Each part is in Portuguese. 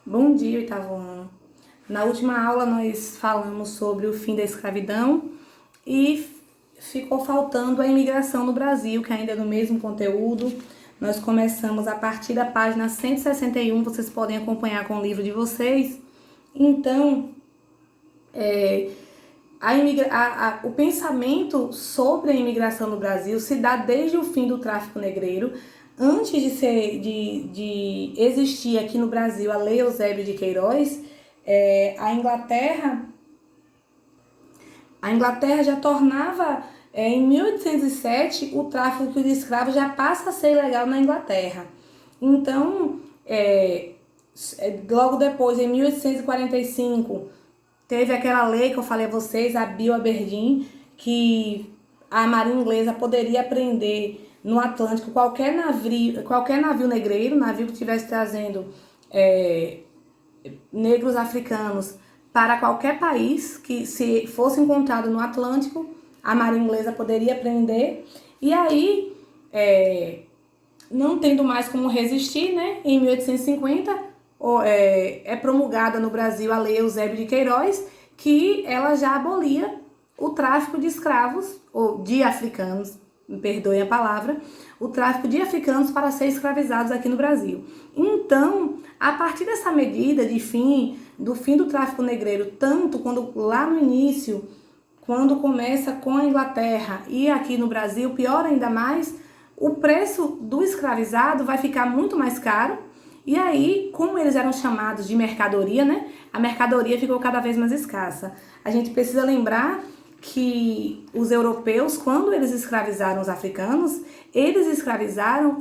Bom dia, oitavo ano. Na última aula nós falamos sobre o fim da escravidão e ficou faltando a imigração no Brasil, que ainda é do mesmo conteúdo. Nós começamos a partir da página 161, vocês podem acompanhar com o livro de vocês. Então, o pensamento sobre a imigração no Brasil se dá desde o fim do tráfico negreiro. Antes de existir aqui no Brasil a Lei Eusébio de Queiroz, a Inglaterra já tornava, em 1807, o tráfico de escravos já passa a ser ilegal na Inglaterra. Então, logo depois, em 1845, teve aquela lei que eu falei a vocês, a Bill Aberdeen, que a Marinha Inglesa poderia prender no Atlântico qualquer navio negreiro, navio que estivesse trazendo negros africanos para qualquer país que se fosse encontrado no Atlântico, a Marinha Inglesa poderia prender. E aí, não tendo mais como resistir, né, em 1850, é promulgada no Brasil a Lei Eusébio de Queiroz, que ela já abolia o tráfico de escravos, ou de africanos, me perdoe a palavra, o tráfico de africanos para ser escravizados aqui no Brasil. Então, a partir dessa medida do fim do tráfico negreiro, tanto quando lá no início, quando começa com a Inglaterra e aqui no Brasil, pior ainda mais, o preço do escravizado vai ficar muito mais caro. E aí, como eles eram chamados de mercadoria, né? A mercadoria ficou cada vez mais escassa. A gente precisa lembrar que os europeus, quando eles escravizaram os africanos, eles escravizavam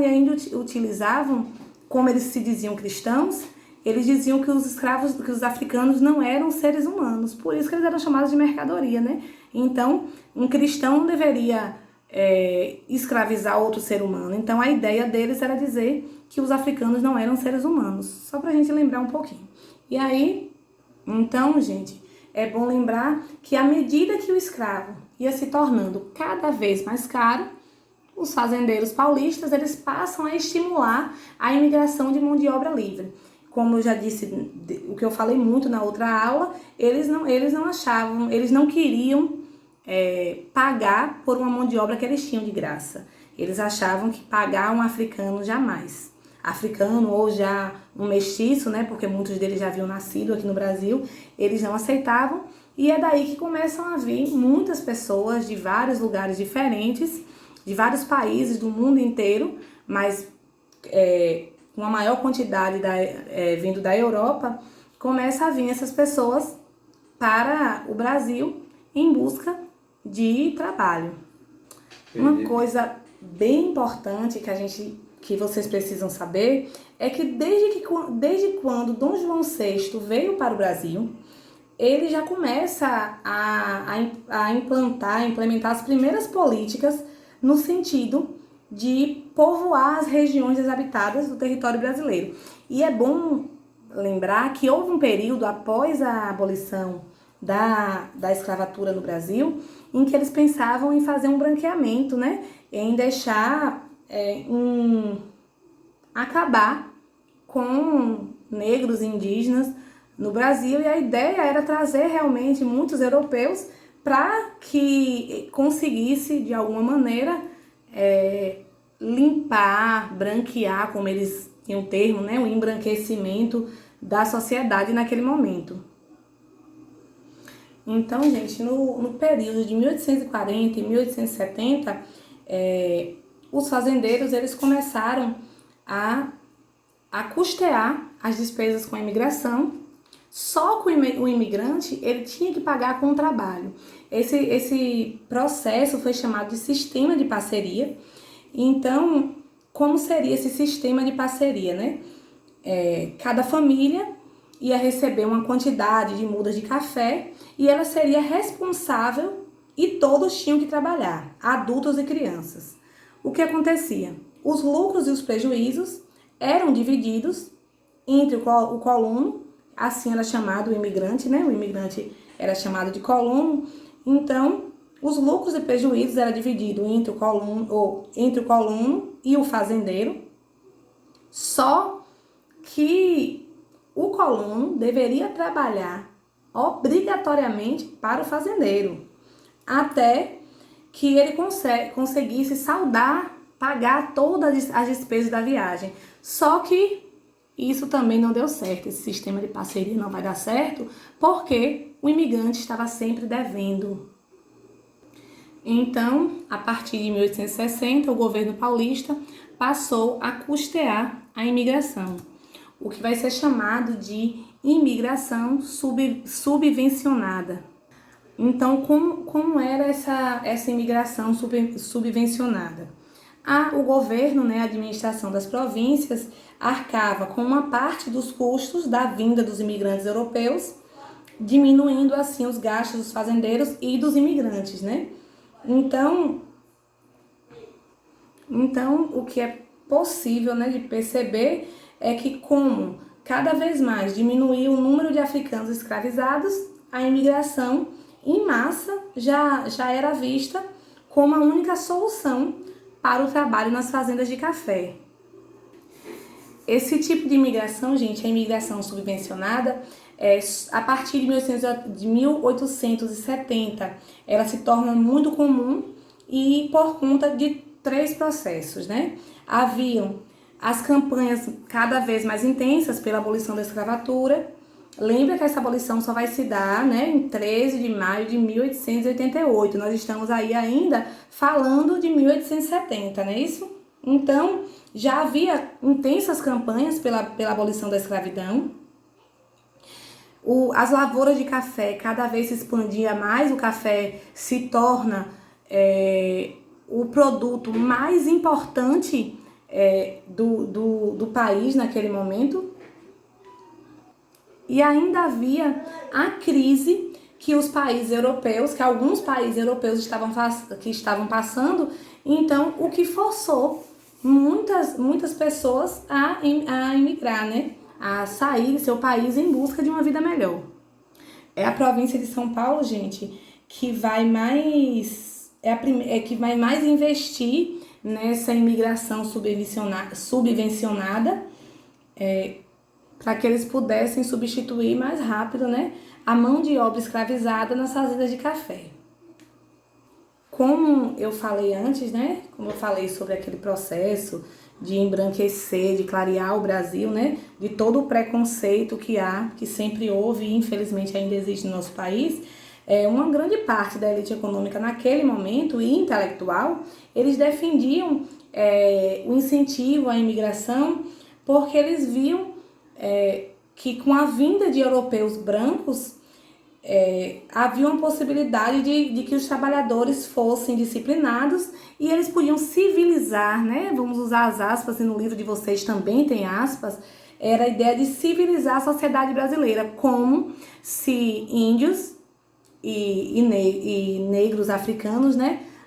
e ainda utilizavam, como eles se diziam cristãos, eles diziam que os africanos não eram seres humanos, por isso que eles eram chamados de mercadoria, né? Então, um cristão não deveria escravizar outro ser humano. Então, a ideia deles era dizer que os africanos não eram seres humanos, só pra gente lembrar um pouquinho. E aí, então, gente, é bom lembrar que à medida que o escravo ia se tornando cada vez mais caro, os fazendeiros paulistas, eles passam a estimular a imigração de mão de obra livre. Como eu já disse, o que eu falei muito na outra aula, eles não queriam pagar por uma mão de obra que eles tinham de graça. Eles achavam que pagar um africano jamais. Africano ou já um mestiço, né, porque muitos deles já haviam nascido aqui no Brasil, eles não aceitavam, e é daí que começam a vir muitas pessoas de vários lugares diferentes, de vários países do mundo inteiro, mas uma maior quantidade vindo da Europa, começa a vir essas pessoas para o Brasil em busca de trabalho. Uma coisa bem importante que vocês precisam saber é que desde quando Dom João VI veio para o Brasil, ele já começa a implementar as primeiras políticas no sentido de povoar as regiões desabitadas do território brasileiro. E é bom lembrar que houve um período após a abolição da escravatura no Brasil, em que eles pensavam em fazer um branqueamento, né? Em deixar, acabar com negros e indígenas no Brasil, e a ideia era trazer realmente muitos europeus para que conseguisse, de alguma maneira, limpar, branquear, como eles tinham o termo, né? O embranquecimento da sociedade naquele momento. Então, gente, no período de 1840 e 1870, os fazendeiros eles começaram a custear as despesas com a imigração, só que o imigrante ele tinha que pagar com o trabalho. Esse processo foi chamado de sistema de parceria. Então, como seria esse sistema de parceria, né? Cada família ia receber uma quantidade de mudas de café e ela seria responsável e todos tinham que trabalhar, adultos e crianças. O que acontecia? Os lucros e os prejuízos eram divididos entre o colono, assim era chamado o imigrante, né? O imigrante era chamado de colono. Então, os lucros e prejuízos eram divididos entre o colono e o fazendeiro, só que colono deveria trabalhar obrigatoriamente para o fazendeiro, até que ele conseguisse saldar, pagar todas as despesas da viagem. Só que isso também não deu certo, esse sistema de parceria não vai dar certo, porque o imigrante estava sempre devendo. Então, a partir de 1860, o governo paulista passou a custear a imigração, o que vai ser chamado de imigração subvencionada. Então, como era essa imigração subvencionada? O governo, a administração das províncias, arcava com uma parte dos custos da vinda dos imigrantes europeus, diminuindo assim os gastos dos fazendeiros e dos imigrantes, Então, o que é possível, de perceber é que como cada vez mais diminuiu o número de africanos escravizados, a imigração em massa já era vista como a única solução para o trabalho nas fazendas de café. Esse tipo de imigração, gente, a imigração subvencionada, a partir de 1870, ela se torna muito comum e por conta de 3 processos, Haviam as campanhas cada vez mais intensas pela abolição da escravatura. Lembra que essa abolição só vai se dar, em 13 de maio de 1888. Nós estamos aí ainda falando de 1870, não é isso? Então, já havia intensas campanhas pela abolição da escravidão. As lavouras de café cada vez se expandia mais, o café se torna o produto mais importante do país naquele momento. E ainda havia a crise que os países europeus, que alguns países europeus estavam passando, então o que forçou muitas pessoas a emigrar, a sair do seu país em busca de uma vida melhor. É a província de São Paulo, gente, que vai mais investir nessa imigração subvencionada, para que eles pudessem substituir mais rápido, a mão de obra escravizada nas fazendas de café. Como eu falei antes, como eu falei sobre aquele processo de embranquecer, de clarear o Brasil, de todo o preconceito que sempre houve e infelizmente ainda existe no nosso país, uma grande parte da elite econômica naquele momento e intelectual, eles defendiam o incentivo à imigração porque eles viam que com a vinda de europeus brancos havia uma possibilidade de que os trabalhadores fossem disciplinados e eles podiam civilizar, vamos usar as aspas, e no livro de vocês também tem aspas, era a ideia de civilizar a sociedade brasileira, como se índios e negros africanos,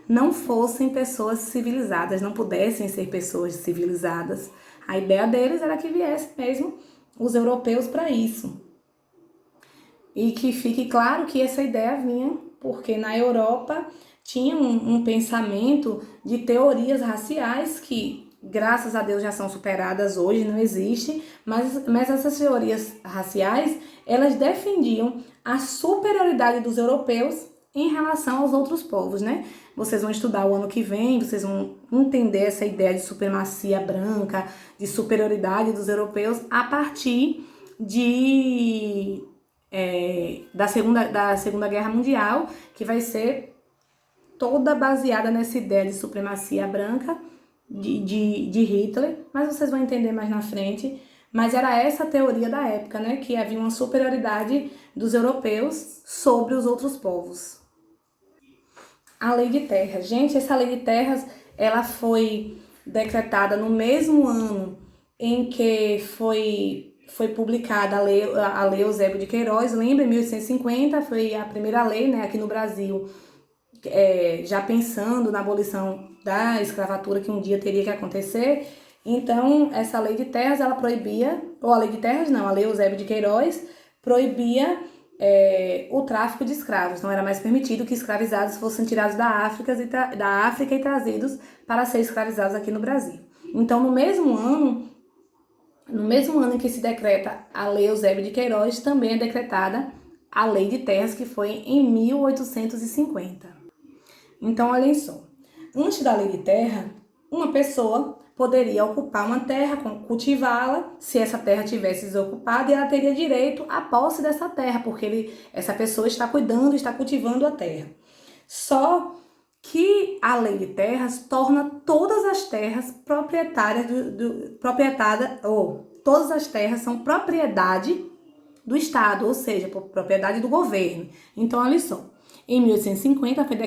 não fossem pessoas civilizadas, não pudessem ser pessoas civilizadas. A ideia deles era que viessem mesmo os europeus para isso. E que fique claro que essa ideia vinha porque na Europa tinha um pensamento de teorias raciais que, graças a Deus, já são superadas hoje, não existe, mas essas teorias raciais, elas defendiam a superioridade dos europeus em relação aos outros povos, Vocês vão estudar o ano que vem, vocês vão entender essa ideia de supremacia branca, de superioridade dos europeus a partir da Segunda Guerra Mundial, que vai ser toda baseada nessa ideia de supremacia branca de Hitler, mas vocês vão entender mais na frente. Mas era essa a teoria da época, que havia uma superioridade dos europeus sobre os outros povos. A Lei de Terras. Gente, essa Lei de Terras, ela foi decretada no mesmo ano em que foi publicada a lei Eusébio de Queiroz. Lembra, em 1850, foi a primeira lei, aqui no Brasil, já pensando na abolição da escravatura que um dia teria que acontecer. Então, essa Lei de Terras, ela proibia, ou a Lei de Terras não, a Lei Eusébio de Queiroz proibia o tráfico de escravos. Não era mais permitido que escravizados fossem tirados da África e trazidos para ser escravizados aqui no Brasil. Então, no mesmo ano, No mesmo ano em que se decreta a Lei Eusébio de Queiroz, também é decretada a Lei de Terras, que foi em 1850. Então, olhem só. Antes da Lei de Terra, uma pessoa poderia ocupar uma terra, cultivá-la, se essa terra tivesse desocupada, e ela teria direito à posse dessa terra, porque essa pessoa está cuidando, está cultivando a terra. Só que a Lei de Terras torna todas as terras proprietárias todas as terras são propriedade do Estado, ou seja, propriedade do governo. Então, olha só. Em 1850 foi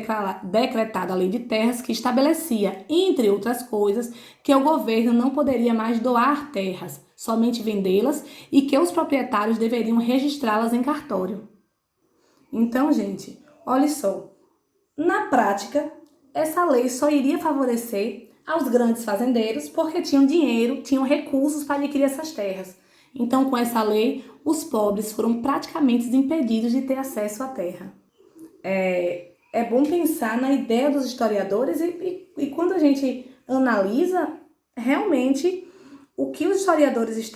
decretada a Lei de Terras, que estabelecia, entre outras coisas, que o governo não poderia mais doar terras, somente vendê-las, e que os proprietários deveriam registrá-las em cartório. Então, gente, olha só. Na prática, essa lei só iria favorecer aos grandes fazendeiros porque tinham dinheiro, tinham recursos para adquirir essas terras. Então, com essa lei, os pobres foram praticamente impedidos de ter acesso à terra. É bom pensar na ideia dos historiadores e quando a gente analisa, realmente, o que os historiadores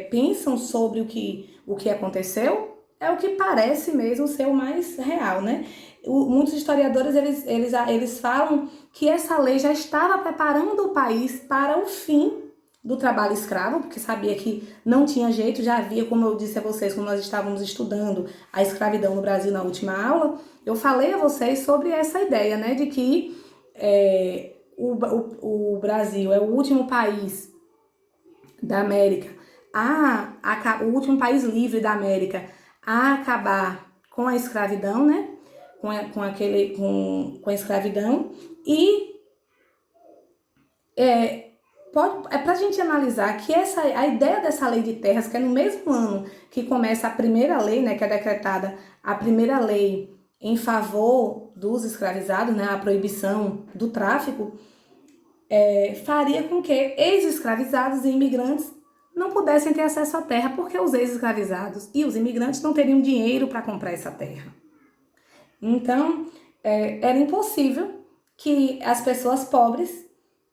pensam sobre o que aconteceu é o que parece mesmo ser o mais real, né? Muitos historiadores, eles falam que essa lei já estava preparando o país para o fim do trabalho escravo, porque sabia que não tinha jeito, já havia, como eu disse a vocês, quando nós estávamos estudando a escravidão no Brasil na última aula, eu falei a vocês sobre essa ideia, né, de que o Brasil é o último país da América, o último país livre da América a acabar com a escravidão, né, com a escravidão, e para a gente analisar que a ideia dessa lei de terras, que é no mesmo ano que começa a primeira lei, né, que é decretada a primeira lei em favor dos escravizados, né, a proibição do tráfico, faria com que ex-escravizados e imigrantes não pudessem ter acesso à terra, porque os ex-escravizados e os imigrantes não teriam dinheiro para comprar essa terra. Então, era impossível que as pessoas pobres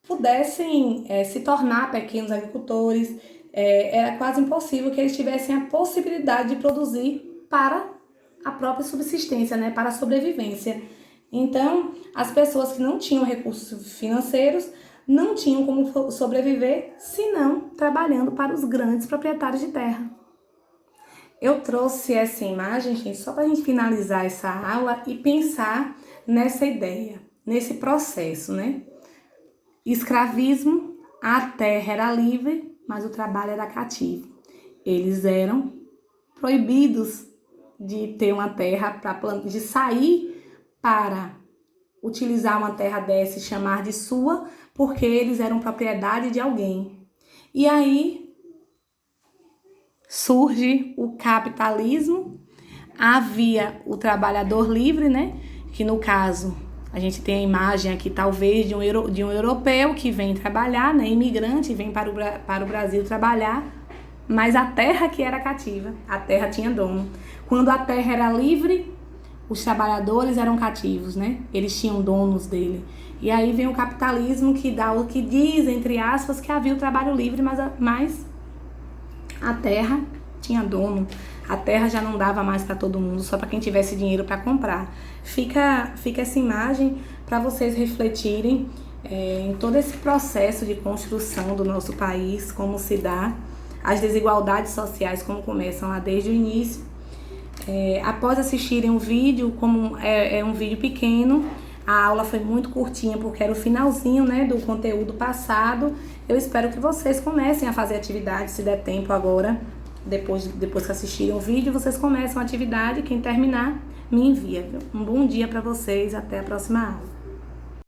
pudessem se tornar pequenos agricultores, era quase impossível que eles tivessem a possibilidade de produzir para a própria subsistência, né, para a sobrevivência. Então, as pessoas que não tinham recursos financeiros não tinham como sobreviver, senão trabalhando para os grandes proprietários de terra. Eu trouxe essa imagem, gente, só para a gente finalizar essa aula e pensar nessa ideia, nesse processo, né? Escravismo, a terra era livre, mas o trabalho era cativo. Eles eram proibidos de ter uma terra, de sair para utilizar uma terra dessa e chamar de sua, porque eles eram propriedade de alguém. E aí surge o capitalismo, havia o trabalhador livre, né? Que no caso, a gente tem a imagem aqui talvez de um europeu que vem trabalhar, né? Imigrante, vem para o Brasil trabalhar, mas a terra que era cativa, a terra tinha dono. Quando a terra era livre, os trabalhadores eram cativos, né? Eles tinham donos dele. E aí vem o capitalismo que dá o que diz, entre aspas, que havia o trabalho livre, mas a terra tinha dono. A terra já não dava mais para todo mundo, só para quem tivesse dinheiro para comprar. Fica essa imagem para vocês refletirem em todo esse processo de construção do nosso país, como se dá, as desigualdades sociais, como começam lá desde o início. Após assistirem o vídeo, como é um vídeo pequeno, a aula foi muito curtinha porque era o finalzinho, né, do conteúdo passado. Eu espero que vocês comecem a fazer atividade, se der tempo agora, depois que assistirem o vídeo, vocês começam a atividade, quem terminar me envia. Um bom dia para vocês, até a próxima aula.